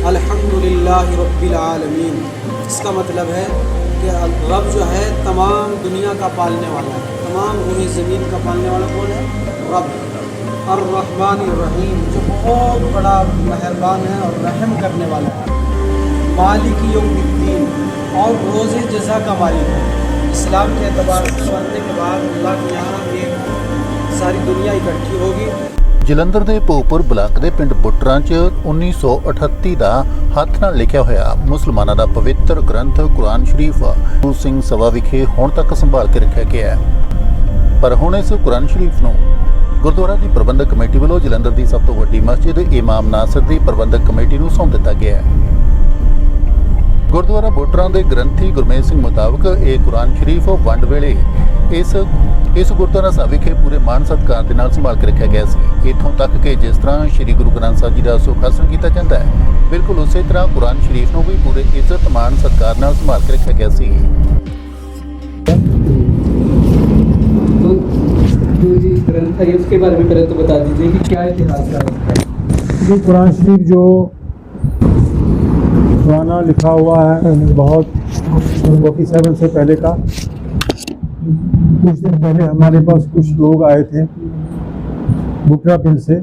الحمدللہ رب العالمین، اس کا مطلب ہے کہ رب جو ہے تمام دنیا کا پالنے والا ہے، تمام روح زمین کا پالنے والا کون ہے؟ رب۔ الرحمن الرحیم، جو بہت بڑا مہربان ہے اور رحم کرنے والا ہے۔ مالک یوم الدین، اور روز جزا کا مالک ہے۔ اسلام کے اعتبار سے مرنے کے بعد اللہ کے یہاں ایک ساری دنیا اکٹھی ہوگی۔ ਜਲੰਧਰ ਦੇ ਭੋਗਪੁਰ ਬਲਾਕ ਦੇ ਪਿੰਡ ਬੁੱਟਰਾਂ 'ਚ 1938 ਦਾ ਹੱਥ ਨਾਲ ਲਿਖਿਆ ਹੋਇਆ ਮੁਸਲਮਾਨਾਂ ਦਾ ਪਵਿੱਤਰ ਗ੍ਰੰਥ ਕੁਰਾਨ ਸ਼ਰੀਫ ਗੁਰੂ ਸਿੰਘ ਸਭਾ ਵਿਖੇ ਹੁਣ ਤੱਕ ਸੰਭਾਲ ਕੇ ਰੱਖਿਆ ਗਿਆ ਹੈ। ਪਰ ਹੁਣ ਇਸ ਕੁਰਾਨ ਸ਼ਰੀਫ ਨੂੰ ਗੁਰਦੁਆਰਾ ਦੀ ਪ੍ਰਬੰਧਕ ਕਮੇਟੀ ਵੱਲੋਂ ਜਲੰਧਰ ਦੀ ਸਭ ਤੋਂ ਵੱਡੀ ਮਸਜਿਦ ਇਮਾਮ ਨਾਸਰ ਦੀ ਪ੍ਰਬੰਧਕ ਕਮੇਟੀ ਨੂੰ ਸੌਂਪ ਦਿੱਤਾ ਗਿਆ ਹੈ। ਗੁਰਦੁਆਰਾ ਬੁੱਟਰਾਂ ਦੇ ਗ੍ਰੰਥੀ ਗੁਰਮੇਲ ਸਿੰਘ ਮੁਤਾਬਕ ਇਹ ਕੁਰਾਨ ਸ਼ਰੀਫ ਵੰਡ ਵੇਲੇ ਇਸ ਗੁਰਦੁਆਰਾ ਸਾਹਿਬ ਵਿਖੇ ਪੂਰੇ ਮਾਣ ਸਤਿਕਾਰ ਦੇ ਨਾਲ ਸੰਭਾਲ ਕੇ ਰੱਖਿਆ ਗਿਆ ਸੀ। ਇੱਥੋਂ ਤੱਕ ਕਿ ਜਿਸ ਤਰ੍ਹਾਂ ਸ੍ਰੀ ਗੁਰੂ ਗ੍ਰੰਥ ਸਾਹਿਬ ਜੀ ਦਾ ਸੁਖਾਸਨ ਕੀਤਾ ਜਾਂਦਾ ਹੈ, ਬਿਲਕੁਲ ਉਸੇ ਤਰ੍ਹਾਂ ਕੁਰਾਨ ਸ਼ਰੀਫ ਨੂੰ ਵੀ ਪੂਰੇ ਇੱਜ਼ਤ ਮਾਣ ਸਤਿਕਾਰ ਨਾਲ ਸੰਭਾਲ ਕੇ ਰੱਖਿਆ ਗਿਆ ਸੀ। جو جی گرنتھ ہے اس کے بارے میں پہلے تو بتا دیجیے کہ کیا اتہاس ہے؟ یہ قرآن شریف جو پرانا لکھا ہوا ہے، بہت 47 سے پہلے کا۔ کچھ دن پہلے ہمارے پاس کچھ لوگ آئے تھے بٹرا پنڈ سے،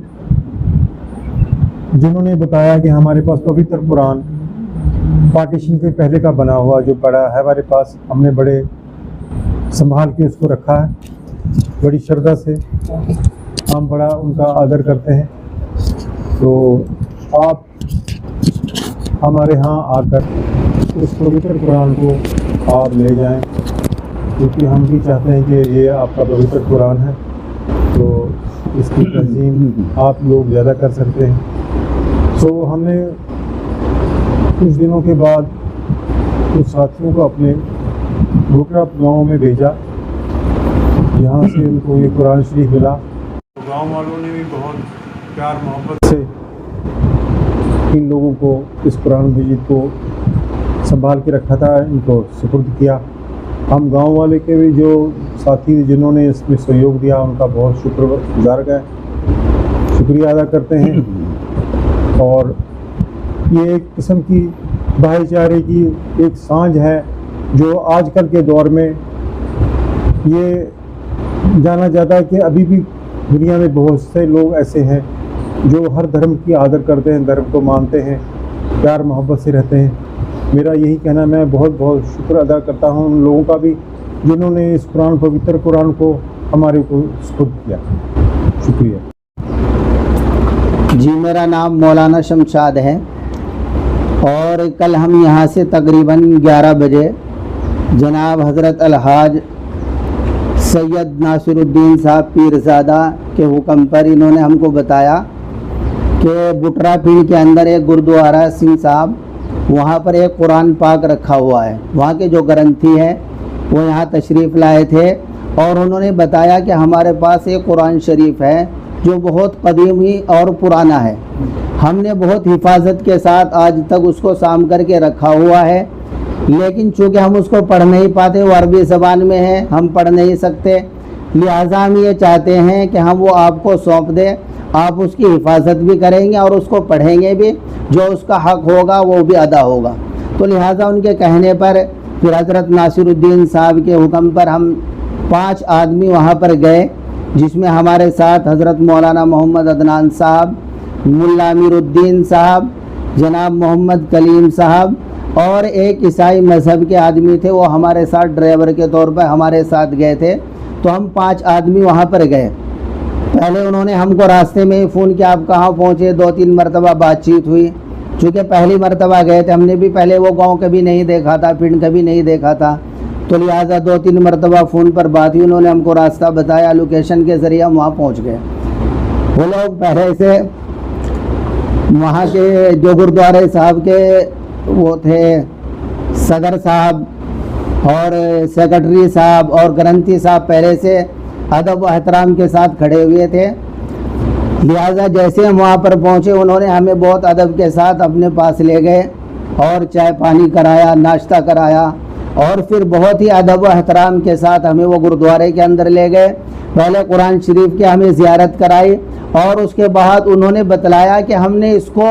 جنہوں نے بتایا کہ ہمارے پاس پوتر قرآن پارٹیشن کے پہلے کا بنا ہوا جو پڑا ہے ہمارے پاس، ہم نے بڑے سنبھال کے اس کو رکھا ہے، بڑی شردھا سے ہم بڑا ان کا آدر کرتے ہیں۔ تو آپ ہمارے ہاں آ کر اس پوتر قرآن کو آپ لے جائیں، کیونکہ ہم بھی چاہتے ہیں کہ یہ آپ کا پوتر قرآن ہے، تو اس کی تنظیم آپ لوگ زیادہ کر سکتے ہیں۔ تو ہم نے کچھ دنوں کے بعد کچھ ساتھیوں کو اپنے بھوکرا گاؤں میں بھیجا، یہاں سے ان کو یہ قرآن شریف ملا۔ گاؤں والوں نے بھی بہت پیار محبت سے ان لوگوں کو اس قرآن مجید کو سنبھال کے رکھا تھا، ان کو سپرد کیا۔ ہم گاؤں والے کے بھی جو ساتھی جنہوں نے اس میں سہیوگ دیا ان کا بہت شکر گزار گئے، شکریہ ادا کرتے ہیں۔ اور یہ ایک قسم کی بھائی چارے کی ایک سانجھ ہے جو آج کل کے دور میں یہ جانا جاتا ہے کہ ابھی بھی دنیا میں بہت سے لوگ ایسے ہیں جو ہر دھرم کی آدر کرتے ہیں، دھرم کو مانتے ہیں، پیار محبت سے رہتے ہیں۔ میرا یہی کہنا، میں بہت بہت شکر ادا کرتا ہوں ان لوگوں کا بھی جنہوں نے اس قرآن پوتر قرآن کو ہمارے کو سپرد کیا۔ شکریہ جی، میرا نام مولانا شمشاد ہے، اور کل ہم یہاں سے تقریباً 11 بجے جناب حضرت الحاج سید ناصر الدین صاحب پیرزادہ کے حکم پر انہوں نے ہم کو بتایا کہ بٹرا پنڈ کے اندر ایک گردوارا سنگھ صاحب، وہاں پر ایک قرآن پاک رکھا ہوا ہے۔ وہاں کے جو گرنتھی ہیں وہ یہاں تشریف لائے تھے، اور انہوں نے بتایا کہ ہمارے پاس ایک قرآن شریف ہے جو بہت قدیمی اور پرانا ہے، ہم نے بہت حفاظت کے ساتھ آج تک اس کو سام کر کے رکھا ہوا ہے، لیکن چونکہ ہم اس کو پڑھ نہیں پاتے، وہ عربی زبان میں ہے، ہم پڑھ نہیں سکتے، لہٰذا ہم یہ چاہتے ہیں کہ ہم وہ آپ کو سونپ دیں، آپ اس کی حفاظت بھی کریں گے اور اس کو پڑھیں گے بھی، جو اس کا حق ہوگا وہ بھی ادا ہوگا۔ تو لہٰذا ان کے کہنے پر پھر حضرت ناصر الدین صاحب کے حکم پر ہم 5 آدمی وہاں پر گئے، جس میں ہمارے ساتھ حضرت مولانا محمد عدنان صاحب، ملا امیر الدین صاحب، جناب محمد کلیم صاحب، اور ایک عیسائی مذہب کے آدمی تھے، وہ ہمارے ساتھ ڈرائیور کے طور پر ہمارے ساتھ گئے تھے۔ تو ہم 5 آدمی وہاں پر گئے۔ پہلے انہوں نے ہم کو راستے میں ہی فون کیا، آپ کہاں پہنچے، 2-3 مرتبہ بات چیت ہوئی۔ چونکہ پہلی مرتبہ گئے تھے، ہم نے بھی پہلے وہ گاؤں کبھی نہیں دیکھا تھا، پنڈ کبھی نہیں دیکھا تھا، تو لہٰذا 2-3 مرتبہ فون پر بات ہوئی، انہوں نے ہم کو راستہ بتایا، لوکیشن کے ذریعے ہم وہاں پہنچ گئے۔ وہ لوگ پہلے سے وہاں کے جو گردوارے صاحب کے وہ تھے صدر صاحب اور سیکرٹری صاحب اور گرنتھی صاحب پہلے سے ادب و احترام کے ساتھ کھڑے ہوئے تھے، لہٰذا جیسے ہم وہاں پر پہنچے انہوں نے ہمیں بہت ادب کے ساتھ اپنے پاس لے گئے اور چائے پانی کرایا، ناشتہ کرایا، اور پھر بہت ہی ادب و احترام کے ساتھ ہمیں وہ گردوارے کے اندر لے گئے۔ پہلے قرآن شریف کی ہمیں زیارت کرائی، اور اس کے بعد انہوں نے بتلایا کہ ہم نے اس کو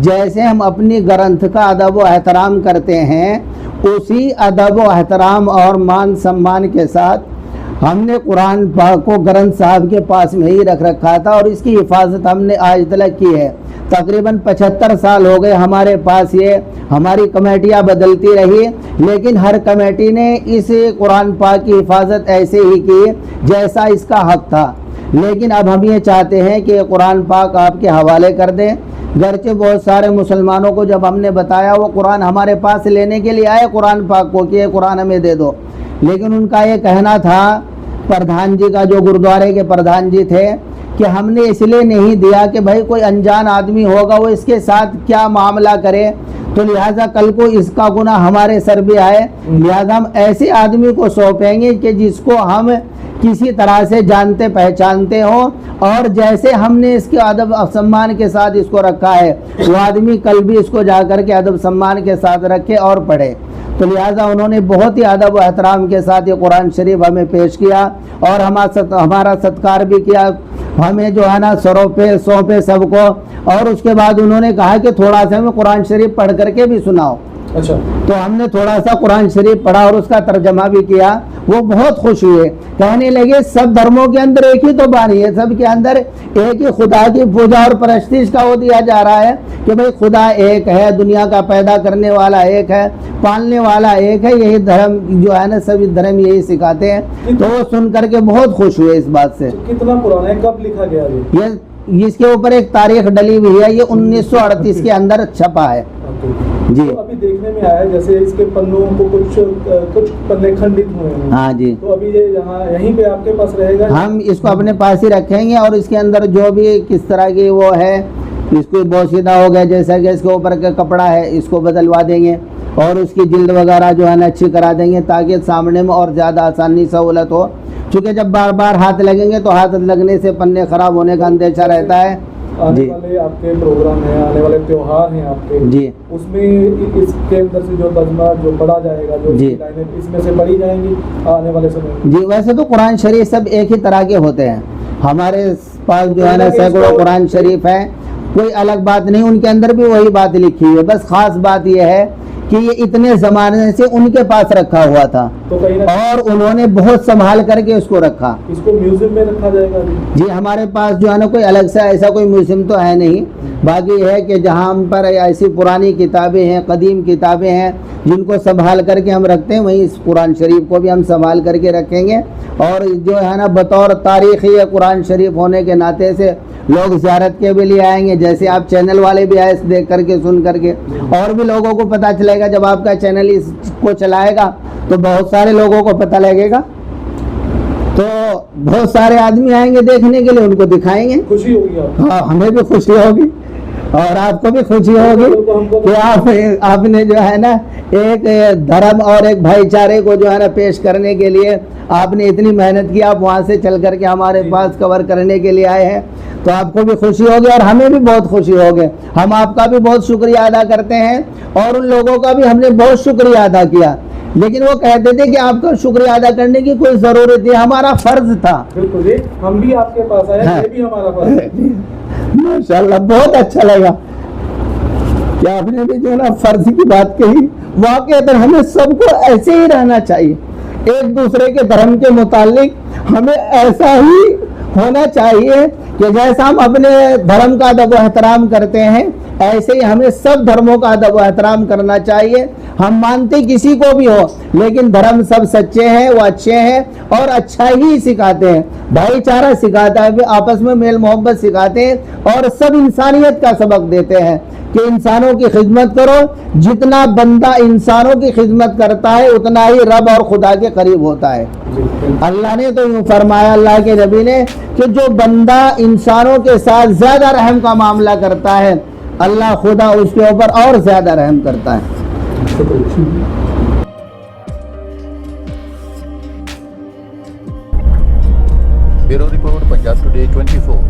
جیسے ہم اپنی گرنتھ کا ادب و احترام کرتے ہیں اسی ادب و احترام اور مان سمان کے ساتھ ہم نے قرآن پاک کو گرنتھ صاحب کے پاس میں ہی رکھ رکھا تھا اور اس کی حفاظت ہم نے آج تک کی ہے. تقریباً 75 سال ہو گئے ہمارے پاس. یہ ہماری کمیٹیاں بدلتی رہی لیکن ہر کمیٹی نے اس قرآن پاک کی حفاظت ایسے ہی کی جیسا اس کا حق تھا. لیکن اب ہم یہ چاہتے ہیں کہ قرآن پاک آپ کے حوالے کر دیں. گرچہ بہت سارے مسلمانوں کو جب ہم نے بتایا وہ قرآن ہمارے پاس لینے کے لیے آئے قرآن پاک کو کہ یہ قرآن ہمیں دے دو, لیکن ان کا یہ کہنا تھا پردھان جی کا, جو گردوارے کے پردھان جی تھے, کہ ہم نے اس لیے نہیں دیا کہ بھائی کوئی انجان آدمی ہوگا وہ اس کے ساتھ کیا معاملہ کرے, تو لہٰذا کل کو اس کا گناہ ہمارے سر بھی آئے. لہٰذا ہم ایسے آدمی کو سونپیں گے کہ جس کو ہم کسی طرح سے جانتے پہچانتے ہوں اور جیسے ہم نے اس کے ادب سمان کے ساتھ اس کو رکھا ہے وہ آدمی کل بھی اس کو جا کر کے ادب سمان کے ساتھ رکھے اور پڑھے. تو لہٰذا انہوں نے بہت ہی ادب و احترام کے ساتھ یہ قرآن شریف ہمیں پیش کیا اور ہمارا ستکار بھی کیا. ہمیں جو ہے نا سونپے سب کو, اور اس کے بعد انہوں نے کہا کہ تھوڑا سا ہمیں قرآن شریف پڑھ کر کے بھی سناؤ. اچھا, تو ہم نے تھوڑا سا قرآن شریف پڑھا اور اس کا ترجمہ بھی کیا. وہ بہت خوش ہوئے, کہنے لگے سب دھرموں کے اندر ایک ہی تو بانی ہے, سب کے اندر ایک ہی خدا کی پوجا اور پرستش کا وہ دیا جا رہا ہے کہ بھئی خدا ایک ہے, دنیا کا پیدا کرنے والا ایک ہے, پالنے والا ایک ہے. یہی دھرم جو ہے نا سبھی دھرم یہی سکھاتے ہیں. تو وہ سن کر کے بہت خوش ہوئے اس بات سے. کتنا پرانا ہے, کب لکھا گیا یہ اس کے اوپر ایک تاریخ ڈلی ہوئی ہے, یہ 1938 کے اندر چھپا ہے. جی, تو ابھی دیکھنے میں آیا جیسے اس کے پنوں کو کچھ پنے کھنڈت ہوئے ہیں. ہاں جی, تو ابھی یہ یہیں پہ آپ کے پاس رہے گا؟ ہم اس کو اپنے پاس ہی رکھیں گے اور اس کے اندر جو بھی کس طرح کی وہ ہے اس کو بوسیدہ ہو گیا, جیسا کہ اس کے اوپر کا کپڑا ہے اس کو بدلوا دیں گے اور اس کی جلد وغیرہ جو ہے نا اچھی کرا دیں گے تاکہ سامنے میں اور زیادہ آسانی سہولت ہو. چونکہ جب بار بار ہاتھ لگیں گے تو ہاتھ لگنے سے پنے خراب ہونے کا اندیشہ رہتا ہے. آنے والے آپ کے پروگرام ہیں, آنے والے تیوہار ہیں آپ کے, جی, اس میں اس کے اندر سے جو ترجمہ جو پڑھا جائے گا, جو لائنیں اس میں سے پڑھی جائیں گی آنے والے سمے میں. جی, ویسے تو قرآن شریف سب ایک ہی طرح کے ہوتے ہیں. ہمارے پاس جو ہے نا سینکڑوں قرآن شریف ہیں, کوئی الگ بات نہیں, ان کے اندر بھی وہی بات لکھی ہوئی ہے. بس خاص بات یہ ہے کہ یہ اتنے زمانے سے ان کے پاس رکھا ہوا تھا اور انہوں نے بہت سنبھال کر کے اس کو رکھا. اس کو میوزیم میں رکھا جائے گا؟ جی, ہمارے پاس جو ہے نا کوئی الگ سے ایسا کوئی میوزیم تو ہے نہیں. باقی یہ ہے کہ جہاں ہم پر ایسی پرانی کتابیں ہیں, قدیم کتابیں ہیں جن کو سنبھال کر کے ہم رکھتے ہیں, وہیں اس قرآن شریف کو بھی ہم سنبھال کر کے رکھیں گے. اور جو ہے نا بطور تاریخی قرآن شریف ہونے کے ناطے سے لوگ زیارت کے بھی لیے آئیں گے, جیسے آپ چینل والے بھی آئے دیکھ کر کے سن کر کے, اور بھی لوگوں کو پتہ چلے گا. جب آپ کا چینل اس کو چلائے گا تو بہت سارے لوگوں کو پتہ لگے گا, تو بہت سارے آدمی آئیں گے دیکھنے کے لیے, ان کو دکھائیں گے. خوشی ہوگی. ہاں, ہمیں بھی خوشی ہوگی اور آپ کو بھی خوشی ہوگی کہ آپ نے جو ہے نا ایک دھرم اور ایک بھائی چارے کو جو ہے نا پیش کرنے کے لیے آپ نے اتنی محنت کی. آپ وہاں سے چل کر کے ہمارے پاس کور کرنے کے لیے آئے ہیں, تو آپ کو بھی خوشی ہوگی اور ہمیں بھی بہت خوشی ہوگی. ہم آپ کا بھی بہت شکریہ ادا کرتے ہیں اور ان لوگوں کا بھی ہم نے بہت شکریہ ادا کیا, لیکن وہ کہتے تھے کہ آپ کا شکریہ ادا کرنے کی کوئی ضرورت نہیں, ہمارا فرض تھا. بالکل, ہم بھی آپ کے پاس آئے, یہ بھی ہمارا فرض ہے. ماشاءاللہ, بہت اچھا لگا کہ آپ نے بھی جو ہے نا فرض کی بات کہی. واقعی ہمیں سب کو ایسے ہی رہنا چاہیے, ایک دوسرے کے دھرم کے متعلق ہمیں ایسا ہی ہونا چاہیے کہ جیسا ہم اپنے دھرم کا ادب و احترام کرتے ہیں ایسے ہی ہمیں سب دھرموں کا ادب و احترام کرنا چاہیے. ہم مانتے کسی کو بھی ہو, لیکن دھرم سب سچے ہیں, وہ اچھے ہیں اور اچھا ہی سکھاتے ہیں, بھائی چارہ سکھاتا ہے, آپس میں میل محبت سکھاتے ہیں اور سب انسانیت کا سبق دیتے ہیں کہ انسانوں کی خدمت کرو. جتنا بندہ انسانوں کی خدمت کرتا ہے اتنا ہی رب اور خدا کے قریب ہوتا ہے. اللہ نے تو یوں فرمایا, اللہ کے نبی نے, کہ جو بندہ انسانوں کے ساتھ زیادہ رحم کا معاملہ کرتا ہے اللہ خدا اس کے اوپر اور زیادہ رحم کرتا ہے. Bureau report, Punjab today 24.